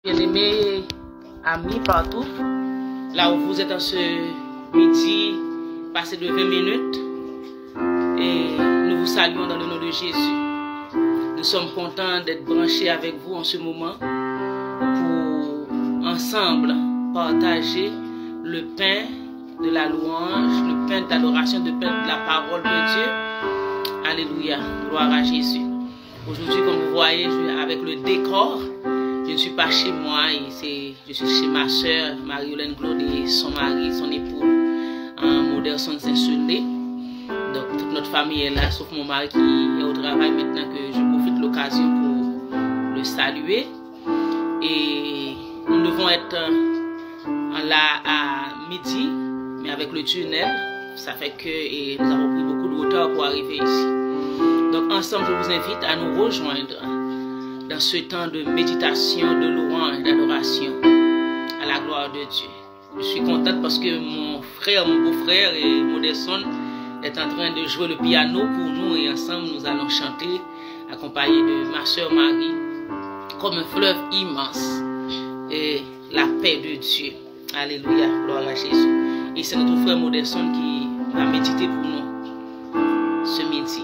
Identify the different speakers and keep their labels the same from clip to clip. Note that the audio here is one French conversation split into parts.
Speaker 1: Bien-aimés amis partout, là où vous êtes en ce midi, passé de 20 minutes, et nous vous saluons dans le nom de Jésus. Nous sommes contents d'être branchés avec vous en ce moment pour ensemble partager le pain de la louange, le pain d'adoration, le pain de la parole de Dieu. Alléluia, gloire à Jésus. Aujourd'hui, comme vous voyez, je suis avec le décor. Je ne suis pas chez moi, je suis chez ma soeur Marie-Hélène Claude et son mari, son époux, en Moderson Saint-Soulé. Donc toute notre famille est là, sauf mon mari qui est au travail maintenant, que je profite de l'occasion pour le saluer. Et nous devons être là à midi, mais avec le tunnel, ça fait que nous avons pris beaucoup de retard pour arriver ici. Donc ensemble, je vous invite à nous rejoindre dans ce temps de méditation, de louange, d'adoration à la gloire de Dieu. Je suis contente parce que mon frère, mon beau-frère et Moderson est en train de jouer le piano pour nous et ensemble nous allons chanter accompagnés de ma soeur Marie comme un fleuve immense et la paix de Dieu. Alléluia, gloire à Jésus. Et c'est notre frère Moderson qui va méditer pour nous ce midi.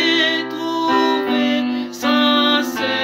Speaker 2: J'ai trouvé sans cesse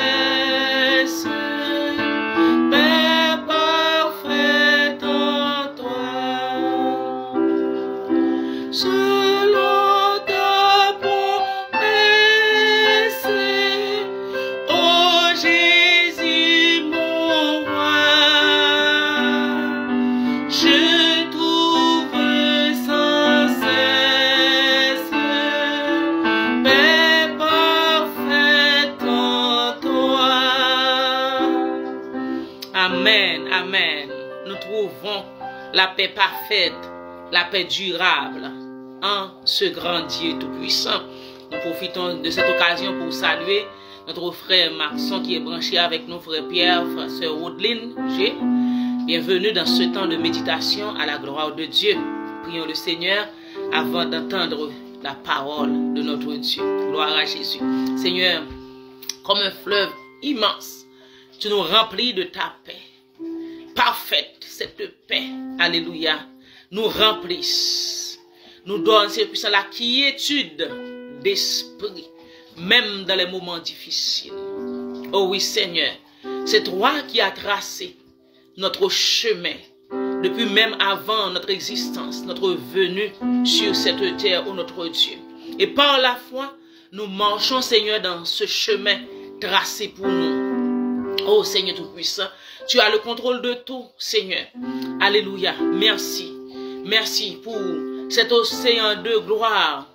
Speaker 1: Amen, amen. Nous trouvons la paix parfaite, la paix durable en ce grand Dieu tout-puissant. Nous profitons de cette occasion pour saluer notre frère Maxon qui est branché avec nous, frère Pierre, frère sœur Audeline G. Bienvenue dans ce temps de méditation à la gloire de Dieu. Prions le Seigneur avant d'entendre la parole de notre Dieu. Gloire à Jésus. Seigneur, comme un fleuve immense, tu nous remplis de ta paix. Parfaite, cette paix, alléluia, nous remplisse. Nous donne, Seigneur puissant, la quiétude d'esprit, même dans les moments difficiles. Oh oui, Seigneur, c'est toi qui as tracé notre chemin, depuis même avant notre existence, notre venue sur cette terre, ô notre Dieu. Et par la foi, nous marchons, Seigneur, dans ce chemin tracé pour nous. Oh Seigneur Tout-Puissant, tu as le contrôle de tout, Seigneur. Alléluia. Merci. Merci pour cet océan de gloire,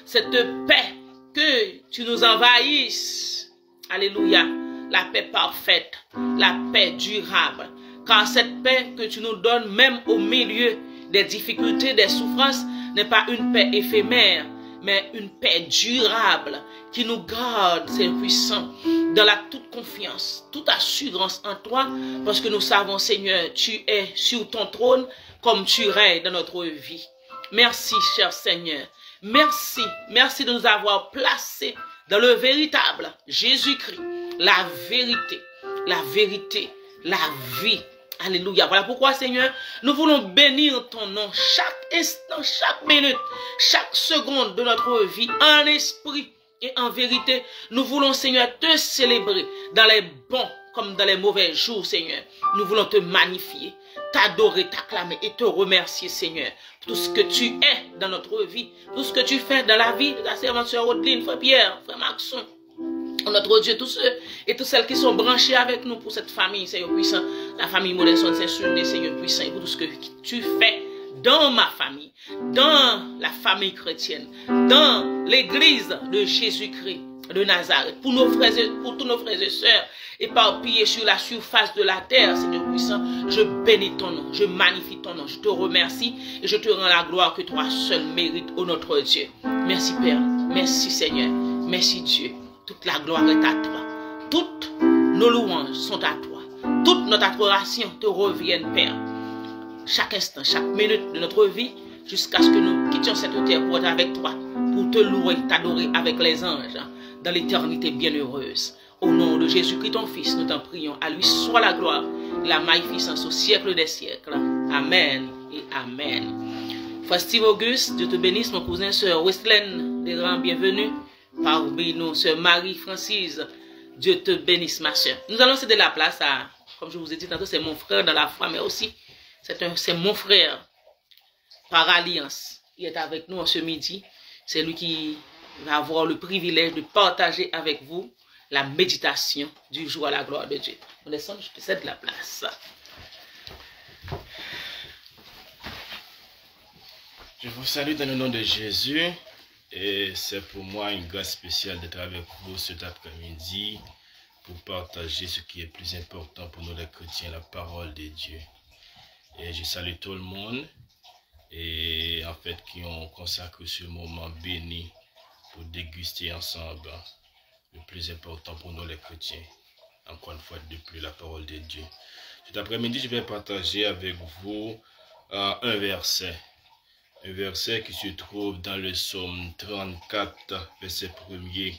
Speaker 1: cette paix que tu nous envahisses. Alléluia. La paix parfaite, la paix durable. Car cette paix que tu nous donnes, même au milieu des difficultés, des souffrances, n'est pas une paix éphémère, mais une paix durable qui nous garde, Seigneur puissant, dans la toute confiance, toute assurance en toi, parce que nous savons, Seigneur, tu es sur ton trône comme tu règnes dans notre vie. Merci, cher Seigneur. Merci, merci de nous avoir placés dans le véritable Jésus-Christ, la vérité, la vie. Alléluia. Voilà pourquoi, Seigneur, nous voulons bénir ton nom chaque instant, chaque minute, chaque seconde de notre vie, en esprit et en vérité. Nous voulons, Seigneur, te célébrer dans les bons comme dans les mauvais jours, Seigneur. Nous voulons te magnifier, t'adorer, t'acclamer et te remercier, Seigneur, pour tout ce que tu es dans notre vie, tout ce que tu fais dans la vie de ta servante sœur Audeline, frère Pierre, frère Maxon. Notre Dieu, tous ceux et toutes celles qui sont branchés avec nous pour cette famille, Seigneur puissant, la famille moderne, Seigneur puissant, et pour tout ce que tu fais dans ma famille, dans la famille chrétienne, dans l'église de Jésus-Christ de Nazareth, pour nos frères et, pour tous nos frères et sœurs, éparpillés sur la surface de la terre, Seigneur puissant, je bénis ton nom, je magnifie ton nom, je te remercie et je te rends la gloire que toi seul mérites, ô notre Dieu. Merci Père, merci Seigneur, merci Dieu. Toute la gloire est à toi. Toutes nos louanges sont à toi. Toute notre adoration te revienne, Père. Chaque instant, chaque minute de notre vie, jusqu'à ce que nous quittions cette terre pour être avec toi, pour te louer, t'adorer avec les anges, dans l'éternité bienheureuse. Au nom de Jésus-Christ, ton Fils, nous t'en prions. À lui soit la gloire, la magnificence au siècle des siècles. Amen et Amen. Frère Steve Auguste, Dieu te bénisse, mon cousin, sœur Westlaine, des grands bienvenus. Parmi nous, sœur Marie-Francis, Dieu te bénisse, ma sœur. Nous allons céder la place à, comme je vous ai dit tantôt, c'est mon frère dans la foi, mais aussi, c'est mon frère par alliance. Il est avec nous en ce midi. C'est lui qui va avoir le privilège de partager avec vous la méditation du jour à la gloire de Dieu. Nous laissons, je te cède la place.
Speaker 2: Je vous salue dans le nom de Jésus. Et c'est pour moi une grâce spéciale d'être avec vous cet après-midi pour partager ce qui est plus important pour nous les chrétiens, la parole de Dieu. Et je salue tout le monde et en fait qui ont consacré ce moment béni pour déguster ensemble le plus important pour nous les chrétiens. Encore une fois de plus, la parole de Dieu. Cet après-midi, je vais partager avec vous un verset. Un verset qui se trouve dans le psaume 34, verset 1er.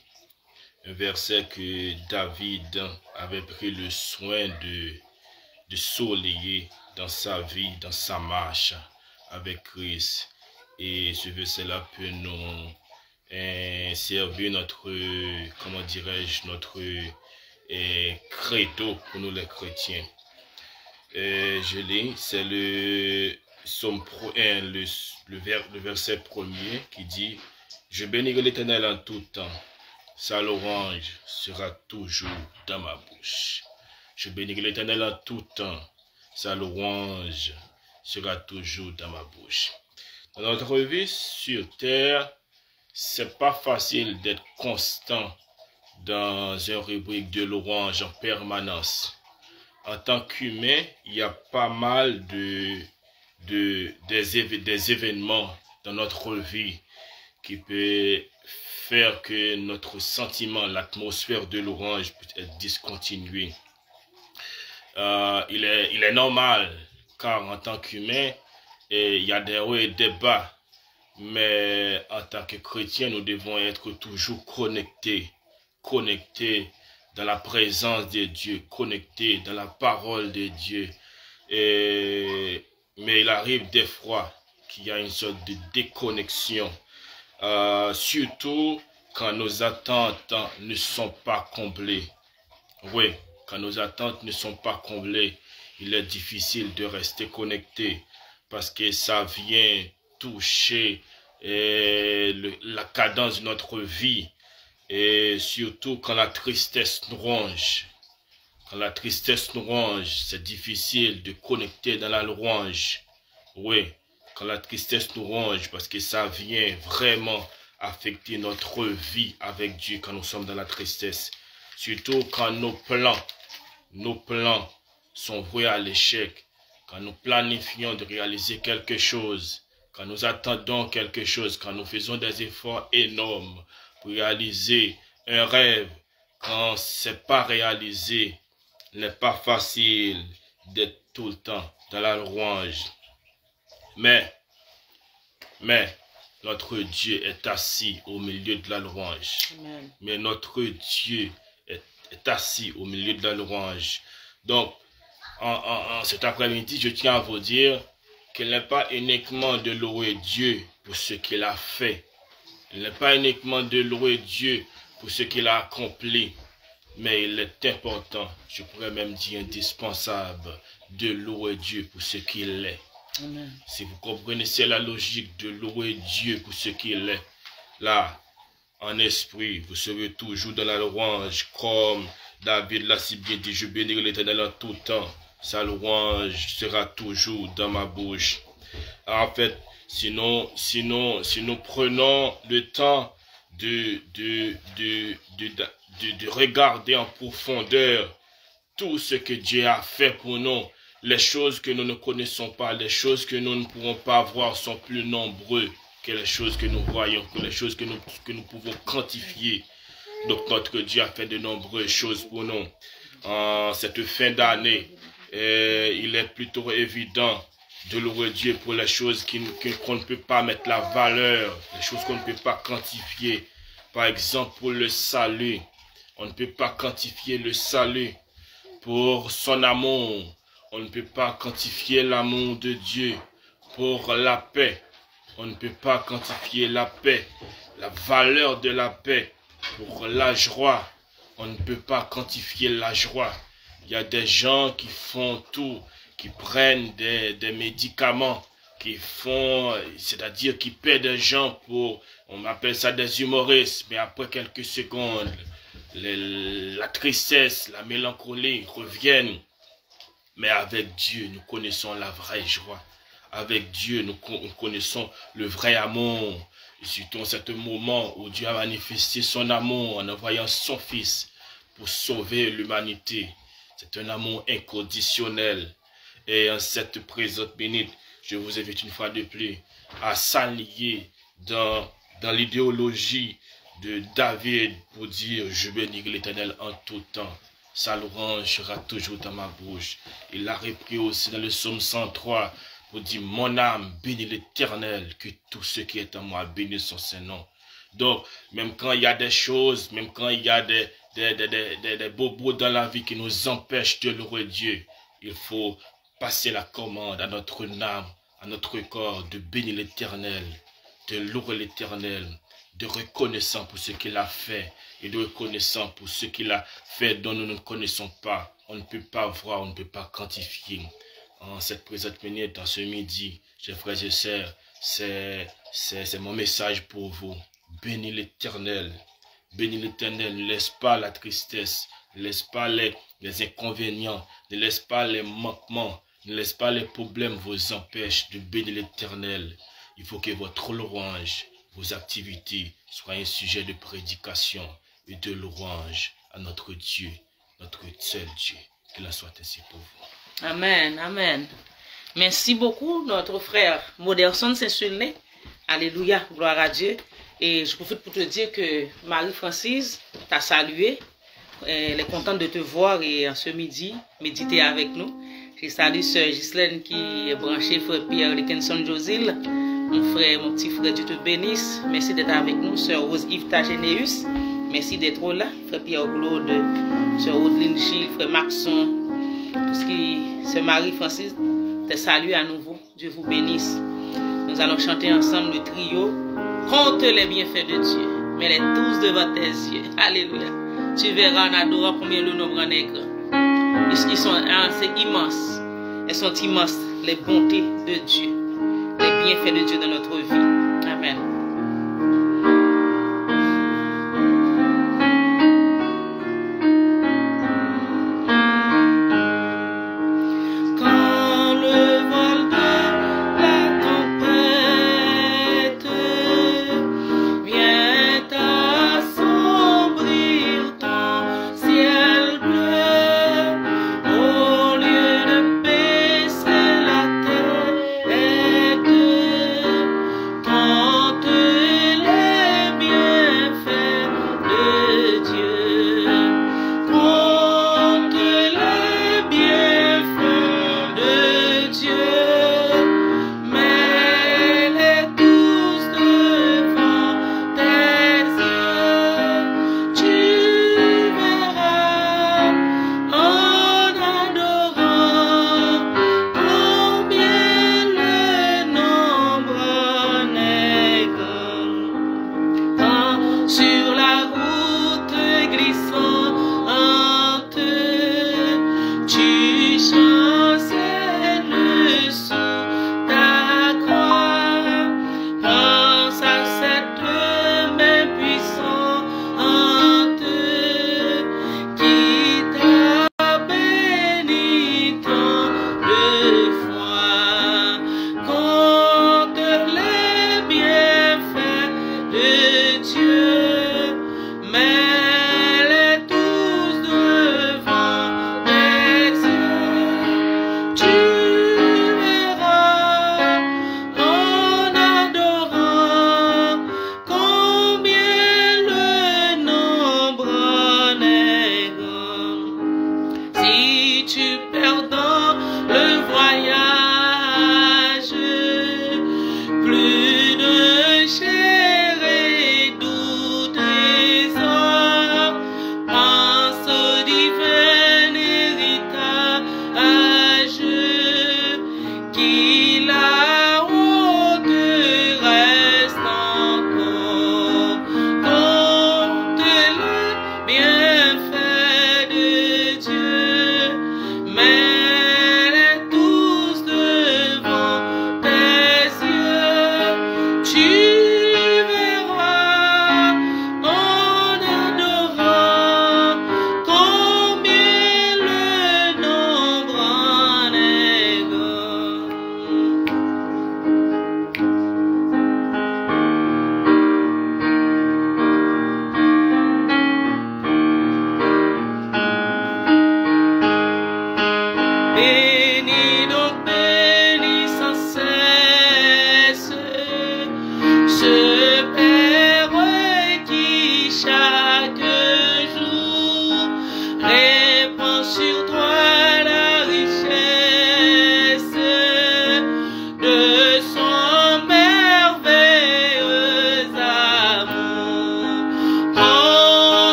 Speaker 2: Un verset que David avait pris le soin de souligner dans sa vie, dans sa marche avec Christ. Et ce verset-là peut nous servir notre, comment dirais-je, notre credo pour nous les chrétiens. Je lis, c'est le Psaume 1, le verset 1er qui dit « Je bénirai l'Éternel en tout temps, sa louange sera toujours dans ma bouche. » Je bénirai l'Éternel en tout temps, sa louange sera toujours dans ma bouche. Dans notre vie sur terre, c'est pas facile d'être constant dans une rubrique de louange en permanence. en tant qu'humain, il y a pas mal des événements dans notre vie qui peut faire que notre sentiment, l'atmosphère de louange peut être discontinuée. Il est normal, car en tant qu'humain, il y a des hauts et des bas. Mais en tant que chrétien, nous devons être toujours connectés dans la présence de Dieu, connectés dans la parole de Dieu. Mais il arrive des fois qu'il y a une sorte de déconnexion, surtout quand nos attentes ne sont pas comblées. Oui, quand nos attentes ne sont pas comblées, il est difficile de rester connecté parce que ça vient toucher la cadence de notre vie, et surtout quand la tristesse nous ronge. Quand la tristesse nous ronge, c'est difficile de connecter dans la louange. Oui, quand la tristesse nous ronge, parce que ça vient vraiment affecter notre vie avec Dieu quand nous sommes dans la tristesse. Surtout quand nos plans sont voués à l'échec, quand nous planifions de réaliser quelque chose, quand nous attendons quelque chose, quand nous faisons des efforts énormes pour réaliser un rêve, quand c'est pas réalisé, il n'est pas facile d'être tout le temps dans la louange. Mais notre Dieu est assis au milieu de la louange. Amen. Mais notre Dieu est assis au milieu de la louange. Donc, en cet après-midi, je tiens à vous dire qu'il n'est pas uniquement de louer Dieu pour ce qu'il a fait. Il n'est pas uniquement de louer Dieu pour ce qu'il a accompli. Mais il est important, je pourrais même dire indispensable, de louer Dieu pour ce qu'il est. Amen. Si vous comprenez, c'est la logique de louer Dieu pour ce qu'il est. Là, en esprit, vous serez toujours dans la louange, comme David l'a si bien dit, je bénirai l'Éternel en tout temps. Sa louange sera toujours dans ma bouche. En fait, si nous prenons le temps de regarder en profondeur tout ce que Dieu a fait pour nous, les choses que nous ne connaissons pas, les choses que nous ne pourrons pas voir sont plus nombreuses que les choses que nous voyons, que les choses que nous pouvons quantifier. Donc notre Dieu a fait de nombreuses choses pour nous. En cette fin d'année, il est plutôt évident de louer Dieu pour les choses qu'on ne peut pas mettre la valeur, les choses qu'on ne peut pas quantifier. Par exemple, pour le salut, on ne peut pas quantifier le salut. Pour son amour, on ne peut pas quantifier l'amour de Dieu. Pour la paix, on ne peut pas quantifier la paix, la valeur de la paix. Pour la joie, on ne peut pas quantifier la joie. Il y a des gens qui font tout, qui prennent des médicaments, qui font, c'est-à-dire qui paient des gens pour, on appelle ça des humoristes, mais après quelques secondes, la tristesse, la mélancolie reviennent. Mais avec Dieu, nous connaissons la vraie joie. Avec Dieu, nous connaissons le vrai amour. Et surtout en ce moment où Dieu a manifesté son amour en envoyant son Fils pour sauver l'humanité. C'est un amour inconditionnel. Et en cette présente minute, je vous invite une fois de plus à s'allier dans l'idéologie de David pour dire « Je bénirai l'Éternel en tout temps. Sa louange sera toujours dans ma bouche. » Il a repris aussi dans le psaume 103 pour dire « Mon âme bénit l'Éternel, que tout ce qui est en moi bénisse son Saint-Nom. » Donc, même quand il y a des choses, même quand il y a des bobos dans la vie qui nous empêchent de louer Dieu, il faut passer la commande à notre âme, à notre corps, de bénir l'Éternel, de louer l'Éternel, de reconnaissant pour ce qu'il a fait et de reconnaissant pour ce qu'il a fait dont nous ne connaissons pas. On ne peut pas voir, on ne peut pas quantifier. En cette présente minute, dans ce midi, chers frères et sœurs, c'est mon message pour vous. Bénis l'Éternel. Bénis l'Éternel. Ne laisse pas la tristesse, ne laisse pas les inconvénients, ne laisse pas les manquements, ne laisse pas les problèmes vous empêcher de bénir l'Éternel. Il faut que votre louange, vos activités soient un sujet de prédication et de louange à notre Dieu, notre seul Dieu. Qu'il en soit ainsi pour vous.
Speaker 1: Amen, amen. Merci beaucoup, notre frère Moderson Saint-Sulné. Alléluia, gloire à Dieu. Et je profite pour te dire que Marie-Francis t'a salué. Elle est contente de te voir et en ce midi, méditer avec nous. Je salue Sœur Ghislaine qui est branchée, frère Pierre Dickinson Josil. Mon petit frère, Dieu te bénisse. Merci d'être avec nous. Sœur Rose-Yves Tagénéus. Merci d'être là. Frère Pierre Claude, Sœur Audeline Gilles, frère Maxon. Tout ce qui se Marie-Francis te salue à nouveau. Dieu vous bénisse. Nous allons chanter ensemble le trio. Compte les bienfaits de Dieu. Mets-les tous devant tes yeux. Alléluia. Tu verras en adorant combien le nombre en est grand. C'est immense. Elles sont immenses, les bontés de Dieu, les bienfaits de Dieu dans notre vie. Amen.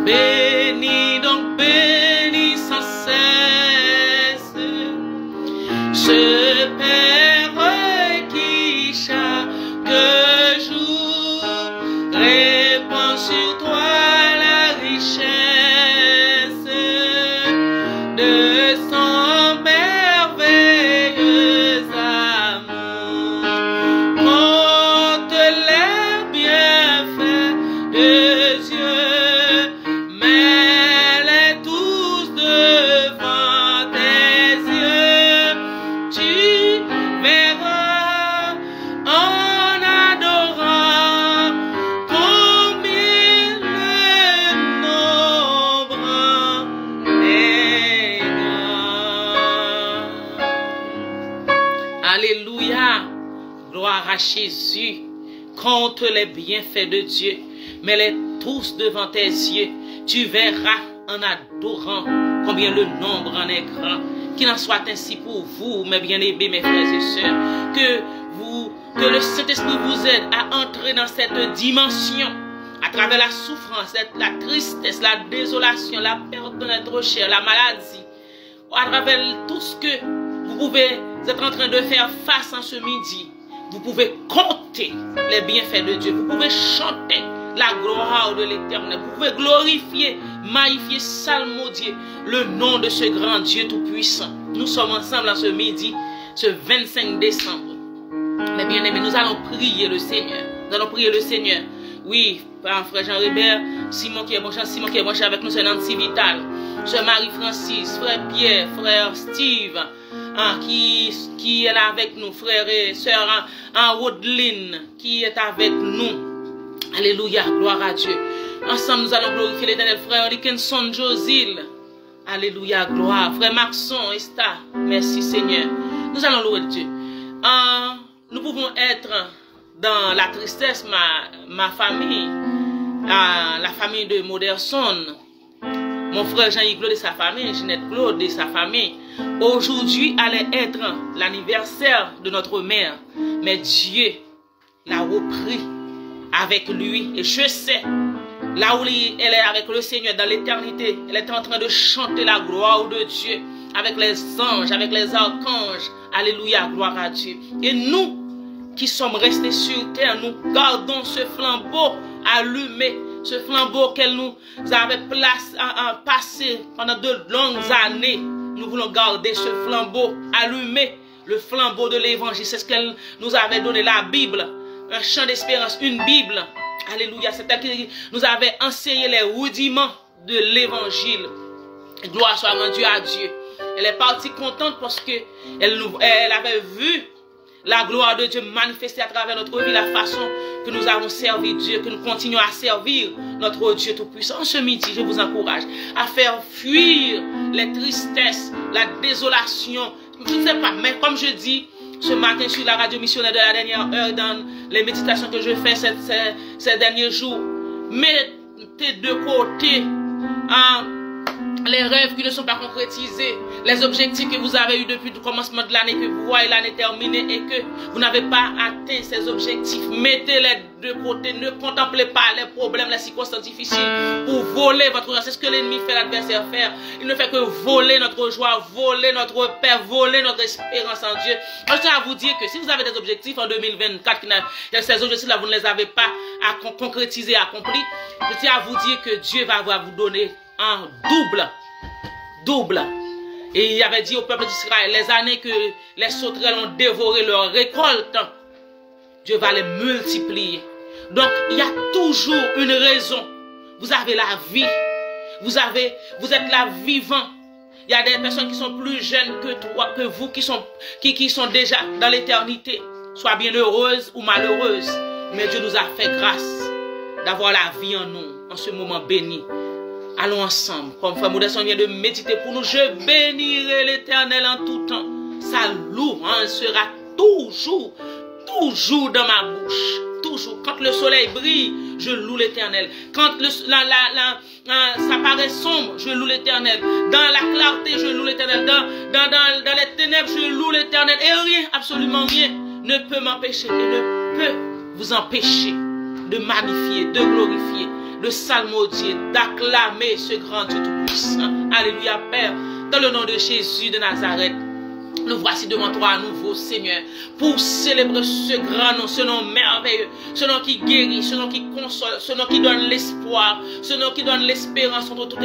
Speaker 3: Bénis donc, bénis.
Speaker 1: gloire à Jésus. Compte les bienfaits de Dieu, mets-les tous devant tes yeux. Tu verras en adorant combien le nombre en est grand. Qu'il en soit ainsi pour vous, mes bien-aimés, mes frères et sœurs, que le Saint-Esprit vous aide à entrer dans cette dimension, à travers la souffrance, la tristesse, la désolation, la perte de notre chair, la maladie, à travers tout ce que vous pouvez être en train de faire face en ce midi. Vous pouvez compter les bienfaits de Dieu, vous pouvez chanter la gloire de l'Éternel, vous pouvez glorifier, magnifier, salmodier le nom de ce grand Dieu tout-puissant. Nous sommes ensemble en ce midi, ce 25 décembre. Mais bien aimés, nous allons prier le Seigneur. Nous allons prier le Seigneur. Oui, frère Jean Rébert, Simon qui est branché avec nous, c'est Nancy Vital, sœur Marie-Francis, frère Pierre, frère Steve, qui est là avec nous, frère et sœur Woodline, qui est avec nous. Alléluia, gloire à Dieu. Ensemble, nous allons glorifier l'Éternel, frère Dickinson Josil. Alléluia, gloire. Frère Maxon, Esta, merci Seigneur. Nous allons louer Dieu. Nous pouvons être dans la tristesse, ma famille, la famille de Moderson, mon frère Jean-Yves Claude et sa famille, Jeanette Claude et sa famille. Aujourd'hui allait être l'anniversaire de notre mère, mais Dieu l'a repris avec lui. Et je sais, là où elle est avec le Seigneur dans l'éternité, elle est en train de chanter la gloire de Dieu avec les anges, avec les archanges. Alléluia, gloire à Dieu. Et nous qui sommes restés sur terre, nous gardons ce flambeau allumé, ce flambeau qu'elle nous avait passé pendant de longues années. Nous voulons garder ce flambeau allumé, le flambeau de l'évangile. C'est ce qu'elle nous avait donné, la Bible, un chant d'espérance, une Bible. Alléluia, c'est elle qui nous avait enseigné les rudiments de l'évangile. Gloire soit rendue à Dieu. Elle est partie contente parce que elle avait vu la gloire de Dieu manifestée à travers notre vie, la façon que nous avons servi Dieu, que nous continuons à servir notre Dieu Tout-Puissant. Ce midi, je vous encourage à faire fuir les tristesses, la désolation. Je ne sais pas, mais comme je dis ce matin sur la radio missionnaire de la dernière heure, dans les méditations que je fais ces derniers jours, mettez de côté les rêves qui ne sont pas concrétisés, les objectifs que vous avez eus depuis le commencement de l'année, que vous voyez l'année terminée et que vous n'avez pas atteint ces objectifs. Mettez-les de côté, ne contemplez pas les problèmes, les circonstances difficiles pour voler votre joie. C'est ce que l'ennemi fait, l'adversaire faire. Il ne fait que voler notre joie, voler notre paix, voler notre espérance en Dieu. Je tiens à vous dire que si vous avez des objectifs en 2024, ces objectifs-là, vous ne les avez pas concrétisés, accomplis, je tiens à vous dire que Dieu va vous donner un double. Et il avait dit au peuple d'Israël, les années que les sauterelles ont dévoré leur récolte, Dieu va les multiplier. Donc il y a toujours une raison. Vous avez la vie, vous êtes là vivant. Il y a des personnes qui sont plus jeunes que vous, qui sont déjà dans l'éternité, soit bien heureuses ou malheureuses. Mais Dieu nous a fait grâce d'avoir la vie en nous, en ce moment béni. Allons ensemble, comme Frère Moderson vient de méditer pour nous. Je bénirai l'Éternel en tout temps. Sa louange sera toujours dans ma bouche. Toujours. Quand le soleil brille, je loue l'Éternel. Quand ça paraît sombre, je loue l'Éternel. Dans la clarté, je loue l'Éternel. Dans les ténèbres, je loue l'Éternel. Et rien, absolument rien, ne peut m'empêcher et ne peut vous empêcher de magnifier, de glorifier, de salmodier, d'acclamer ce grand Dieu tout-puissant. Alléluia, Père, dans le nom de Jésus de Nazareth. Nous voici devant toi à nouveau, Seigneur, pour célébrer ce grand nom, ce nom merveilleux, ce nom qui guérit, ce nom qui console, ce nom qui donne l'espoir, ce nom qui donne l'espérance contre toute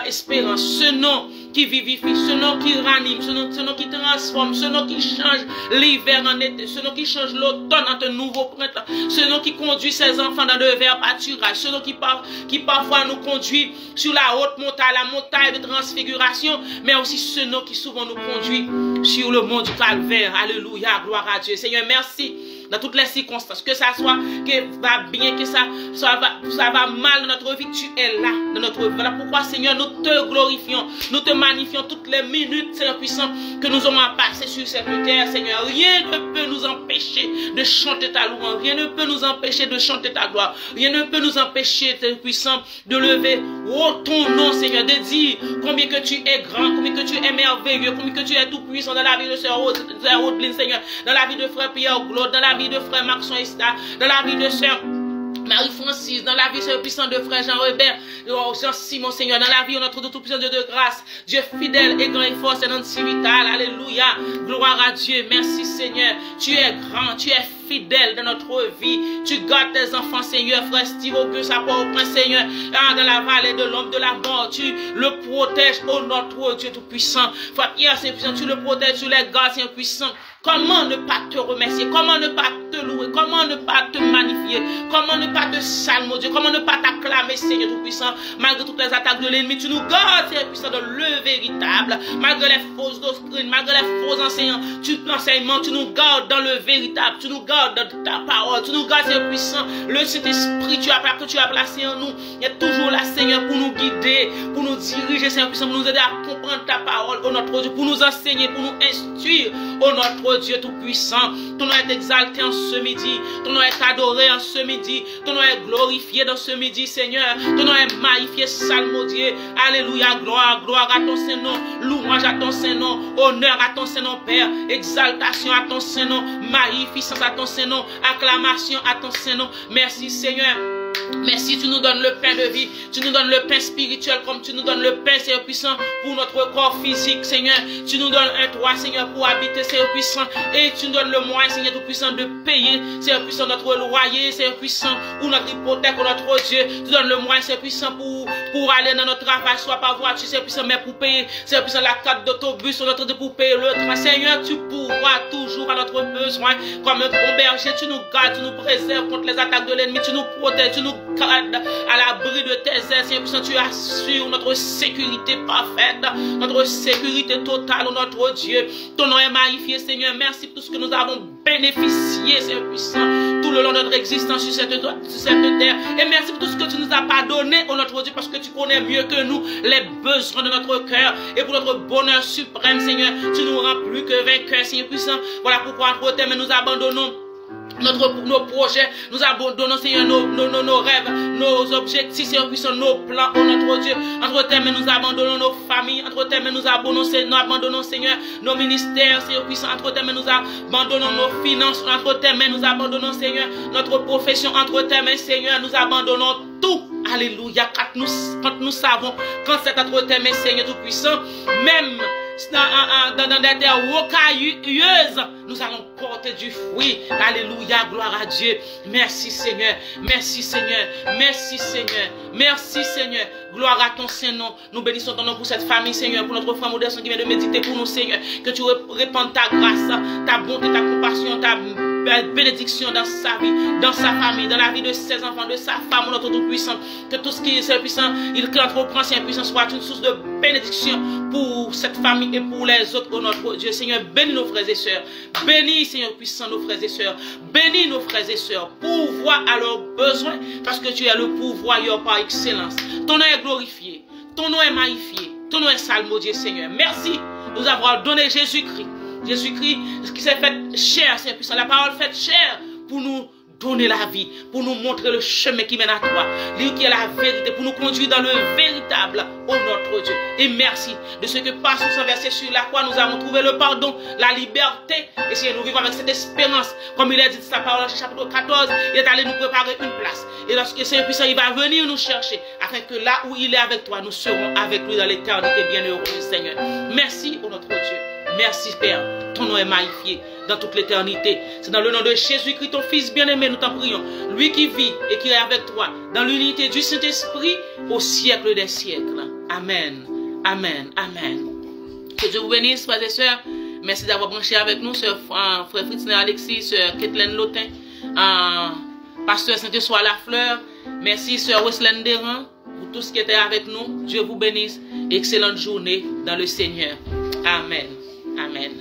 Speaker 1: espérance, ce nom qui vivifie, ce nom qui ranime, ce nom qui transforme, ce nom qui change l'hiver en été, ce nom qui change l'automne en un nouveau printemps, ce nom qui conduit ses enfants dans de verts pâturages, ce nom qui parfois nous conduit sur la haute montagne, la montagne de transfiguration, mais aussi ce nom qui souvent nous conduit sur le mont du calvaire. Alléluia, gloire à Dieu. Seigneur, merci dans toutes les circonstances, que ça soit, que va bien, que ça va mal dans notre vie, tu es là dans notre vie. Voilà pourquoi, Seigneur, nous te glorifions, nous te magnifions toutes les minutes, Seigneur puissant, que nous avons à passer sur cette terre, Seigneur. Rien ne peut nous empêcher de chanter ta louange, rien ne peut nous empêcher de chanter ta gloire, rien ne peut nous empêcher, Seigneur puissant, de lever ton nom, Seigneur, de dire combien que tu es grand, combien que tu es merveilleux, combien que tu es tout puissant dans la vie de Sœur Audeline, Seigneur, dans la vie de Frère Pierre Claude, dans la vie de Frère Maxon Esta, dans la vie de Sœur Marie-Francis, dans la vie, Seigneur puissant, de Frère Jean-Robert, Jean-Simon, Seigneur, dans la vie, notre tout-puissant Dieu de grâce, Dieu fidèle et grand et fort, c'est notre vital, alléluia, gloire à Dieu, merci Seigneur, tu es grand, tu es fidèle dans notre vie, tu gardes tes enfants, Seigneur, Frère Steve Auguste, à Port-au-Prince, Seigneur, dans la vallée de l'ombre de la mort, tu le protèges, oh notre Dieu tout-puissant, Frère Pierre, Seigneur puissant, tu le protèges, tu les gardes, Seigneur puissant. Comment ne pas te remercier? Comment ne pas te louer? Comment ne pas te magnifier? Comment ne pas te salmodier? Comment ne pas t'acclamer, Seigneur Tout-Puissant? Malgré toutes les attaques de l'ennemi, tu nous gardes, Seigneur Puissant, dans le véritable. Malgré les fausses doctrines, malgré les faux enseignements, tu nous gardes dans le véritable. Tu nous gardes dans ta parole. Tu nous gardes, Seigneur Puissant. Le Saint-Esprit que tu as placé en nous, il est toujours là, Seigneur, pour nous guider, pour nous diriger, Seigneur Puissant, pour nous aider à comprendre ta parole, oh notre Dieu, pour nous enseigner, pour nous instruire, oh notre Dieu tout-puissant. Ton nom est exalté en ce midi, ton nom est adoré en ce midi, ton nom est glorifié dans ce midi, Seigneur, ton nom est magnifié, salmodié, alléluia, gloire, gloire à ton Saint-Nom, louange à ton Saint-Nom, honneur à ton Saint-Nom, Père, exaltation à ton Saint-Nom, magnificence à ton Saint-Nom, acclamation à ton Saint-Nom. Merci Seigneur. Merci, tu nous donnes le pain de vie, tu nous donnes le pain spirituel comme tu nous donnes le pain, Seigneur puissant, pour notre corps physique, Seigneur. Tu nous donnes un toit, Seigneur, pour habiter, Seigneur puissant, et tu nous donnes le moyen, Seigneur tout puissant, de payer, Seigneur puissant, notre loyer, Seigneur puissant, ou notre hypothèque, ou notre Dieu. Tu donnes le moyen, Seigneur puissant, pour aller dans notre travail, soit par voiture, Seigneur puissant, mais pour payer, Seigneur puissant, la carte d'autobus, ou notre Dieu, pour payer le train. Seigneur, tu pourras toujours à notre besoin, comme un bon berger, tu nous gardes, tu nous préserves contre les attaques de l'ennemi, tu nous protèges, tu nous garde à l'abri de tes ailes, Seigneur puissant, tu assures notre sécurité parfaite, notre sécurité totale, notre Dieu. Ton nom est magnifié, Seigneur. Merci pour tout ce que nous avons bénéficié, Seigneur puissant, tout le long de notre existence sur cette terre. Et merci pour tout ce que tu nous as pas donné, oh notre Dieu, parce que tu connais mieux que nous les besoins de notre cœur. Et pour notre bonheur suprême, Seigneur, tu nous rends plus que vainqueurs, Seigneur puissant. Voilà pourquoi entre tes mains nous abandonnons nos projets, nous abandonnons, Seigneur, nos rêves, nos objectifs, Seigneur puissant, nos plans, oh notre Dieu. Entre tes mains, nous abandonnons nos familles, entre tes mains, nous abandonnons, Seigneur, nos ministères, Seigneur puissant, entre tes mains, nous abandonnons nos finances, entre tes mains, nous abandonnons, Seigneur, notre profession, entre tes mains, Seigneur, nous abandonnons tout. Alléluia, quand nous savons, quand c'est entre tes mains, Seigneur tout puissant, même dans des terres rocailleuses, nous allons porter du fruit. Alléluia, gloire à Dieu. Merci Seigneur, merci Seigneur, merci Seigneur, merci Seigneur. Gloire à ton Saint-Nom. Nous bénissons ton nom pour cette famille, Seigneur, pour notre frère Modeste qui vient de méditer pour nous, Seigneur. Que tu répandes ta grâce, ta bonté, ta compassion, ta bénédiction dans sa vie, dans sa famille, dans la vie de ses enfants, de sa femme, notre Tout-Puissant. Que tout ce qui est puissant, il entreprend, Seigneur puissant, soit une source de bénédiction pour cette famille et pour les autres, oh notre Dieu. Seigneur, bénis nos frères et sœurs. Bénis, Seigneur puissant, nos frères et sœurs. Bénis nos frères et sœurs. Pourvois à leurs besoins, parce que tu es le pourvoyeur par excellence. Ton nom est glorifié. Ton nom est magnifié. Ton nom est salmodié, Seigneur. Merci de nous avoir donné Jésus-Christ. Jésus-Christ, ce qui s'est fait chair, Seigneur puissant, la parole faite chair pour nous donner la vie, pour nous montrer le chemin qui mène à toi, lui qui est la vérité, pour nous conduire dans le véritable, oh notre Dieu. Et merci de ce que par son versé sur la croix, nous avons trouvé le pardon, la liberté, et si nous vivons avec cette espérance, comme il a dit dans sa parole, chapitre 14, il est allé nous préparer une place. Et lorsque Seigneur puissant, il va venir nous chercher, afin que là où il est avec toi, nous serons avec lui dans l'éternité bienheureuse, Seigneur. Merci, oh notre Dieu. Merci Père, ton nom est magnifié dans toute l'éternité. C'est dans le nom de Jésus-Christ, ton Fils bien-aimé, nous t'en prions. Lui qui vit et qui est avec toi, dans l'unité du Saint-Esprit, au siècle des siècles. Amen, amen, amen. Que Dieu vous bénisse, frères et sœurs. Merci d'avoir branché avec nous, frère Fritz Alexis, sœur Kathleen Lotin, pasteur Saint-Essoir Lafleur. Merci, sœur Wesley Deran, pour tout ce qui était avec nous. Dieu vous bénisse. Excellente journée dans le Seigneur. Amen. Amen.